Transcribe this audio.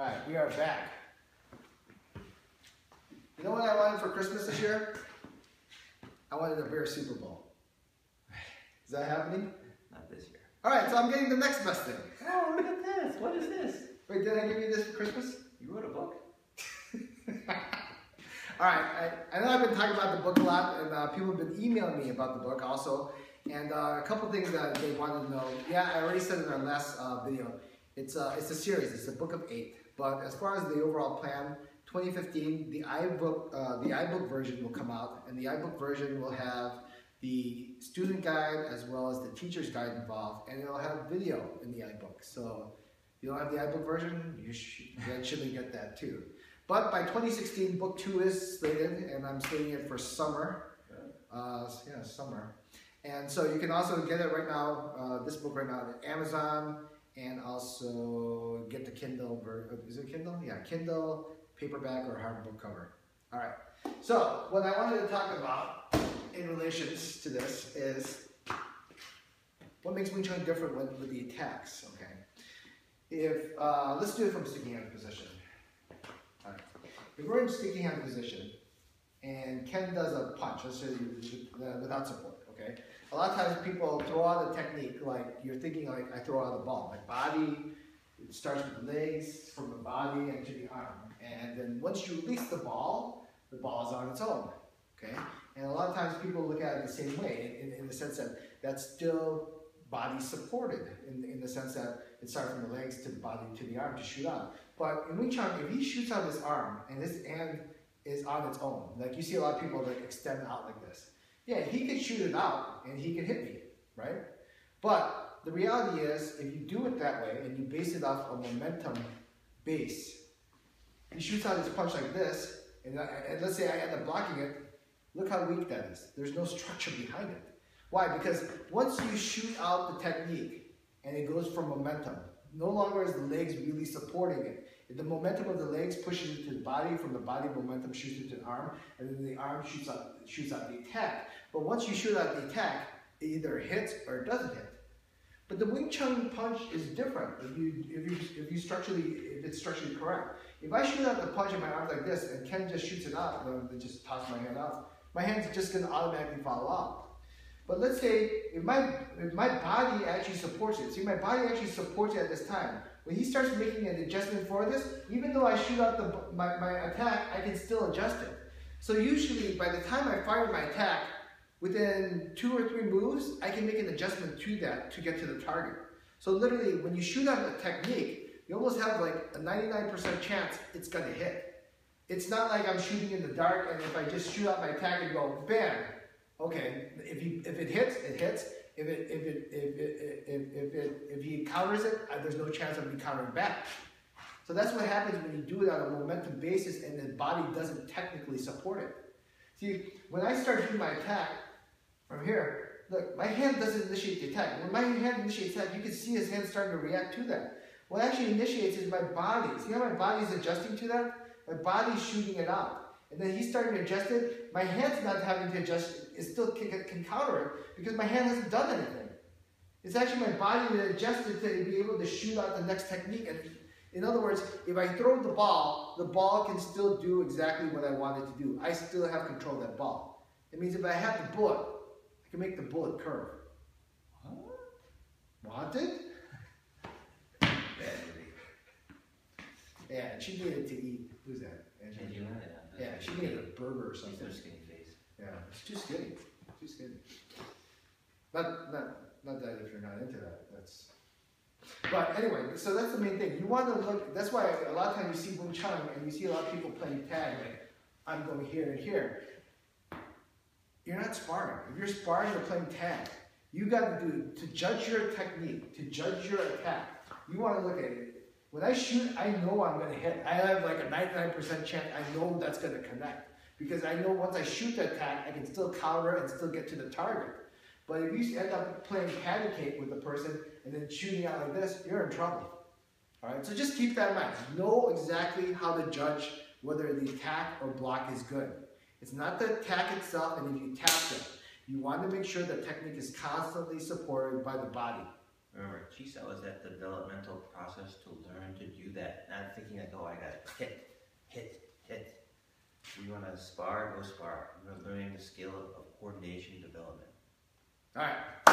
Alright, we are back. You know what I wanted for Christmas this year? I wanted a beer Super Bowl. Is that happening? Not this year. Alright, so I'm getting the next best thing. Oh, look at this. What is this? Wait, did I give you this for Christmas? You wrote a book? Alright, I know I've been talking about the book a lot, and people have been emailing me about the book also. And a couple things that they wanted to know. Yeah, I already said in our last video, it's a series, it's a book of 8. But as far as the overall plan, 2015, the iBook version will come out, and the iBook version will have the student guide as well as the teacher's guide involved, and it'll have video in the iBook. So if you don't have the iBook version, you should eventually get that too. But by 2016, book 2 is slated, and I'm slating it for summer. Yeah, summer. And so you can also get it right now, this book right now at Amazon, and also get the Kindle version. Is it Kindle? Yeah, Kindle, paperback, or hardbook cover. All right. So what I wanted to talk about in relation to this is what makes Wing Chun different with the attacks. Okay. If let's do it from sticking hand position. All right. If we're in sticking hand position, and Ken does a punch, let's say without support. Okay. A lot of times people throw out a technique like you're thinking like I throw out the ball. My body, it starts with the legs, from the body and to the arm. And then once you release the ball is on its own. Okay? And a lot of times people look at it the same way in the sense that that's still body supported in the sense that it starts from the legs to the body to the arm to shoot out. But in Wing Chun, if he shoots out his arm and his hand is on its own, like you see a lot of people that extend out like this. Yeah, he could shoot it out and he could hit me, right? But the reality is, if you do it that way and you base it off a momentum base, he shoots out his punch like this, and let's say I end up blocking it, look how weak that is. There's no structure behind it. Why? Because once you shoot out the technique and it goes from momentum, no longer is the legs really supporting it. The momentum of the legs pushes it to the body, from the body momentum shoots it to the arm, and then the arm shoots out the attack. But once you shoot out the attack, it either hits or it doesn't hit. But the Wing Chun punch is different if it's structurally correct. If I shoot out the punch in my arms like this and Ken just shoots it out, then just toss my hand out, my hand's just going to automatically fall off. But let's say if my body actually supports it. See, my body actually supports it at this time. When he starts making an adjustment for this, even though I shoot out my attack, I can still adjust it. So usually, by the time I fire my attack, within 2 or 3 moves, I can make an adjustment to that to get to the target. So literally, when you shoot out a technique, you almost have like a 99% chance it's going to hit. It's not like I'm shooting in the dark, and if I just shoot out my attack and go, bam, okay, if it hits, it hits. If he counters it, there's no chance of me countering back. So that's what happens when you do it on a momentum basis and the body doesn't technically support it. See, when I start doing my attack from here, look, my hand doesn't initiate the attack. When my hand initiates the attack, you can see his hand starting to react to that. What actually initiates is my body. See how my body's adjusting to that? My body's shooting it out. And then he's starting to adjust it. My hand's not having to adjust. It still can counter it because my hand hasn't done anything. It's actually my body that adjusted to be able to shoot out the next technique. And in other words, if I throw the ball can still do exactly what I want it to do. I still have control of that ball. It means if I have the bullet, I can make the bullet curve. What? Want it? Yeah, she needed to eat. Who's that? Angela. Yeah, she needed a burger or something. She's a skinny face. Yeah, it's too skinny. Too skinny. Not that if you're not into that. But anyway, so that's the main thing. You want to look. That's why a lot of times you see Wing Chun and you see a lot of people playing tag. Like, I'm going here and here. You're not sparring. If you're sparring or playing tag, you got to judge your technique, to judge your attack. You want to look at it. When I shoot, I know I'm going to hit. I have like a 99% chance I know that's going to connect. Because I know once I shoot the attack, I can still counter and still get to the target. But if you end up playing patty cake with the person and then shooting out like this, you're in trouble. All right, so just keep that in mind. Know exactly how to judge whether the attack or block is good. It's not the attack itself, and if you tap it, you want to make sure the technique is constantly supported by the body. Remember, Chisao is that developmental process to learn to do that. Not thinking like, oh, I got to hit. We want to spar, go spar. We're learning the skill of coordination development. All right.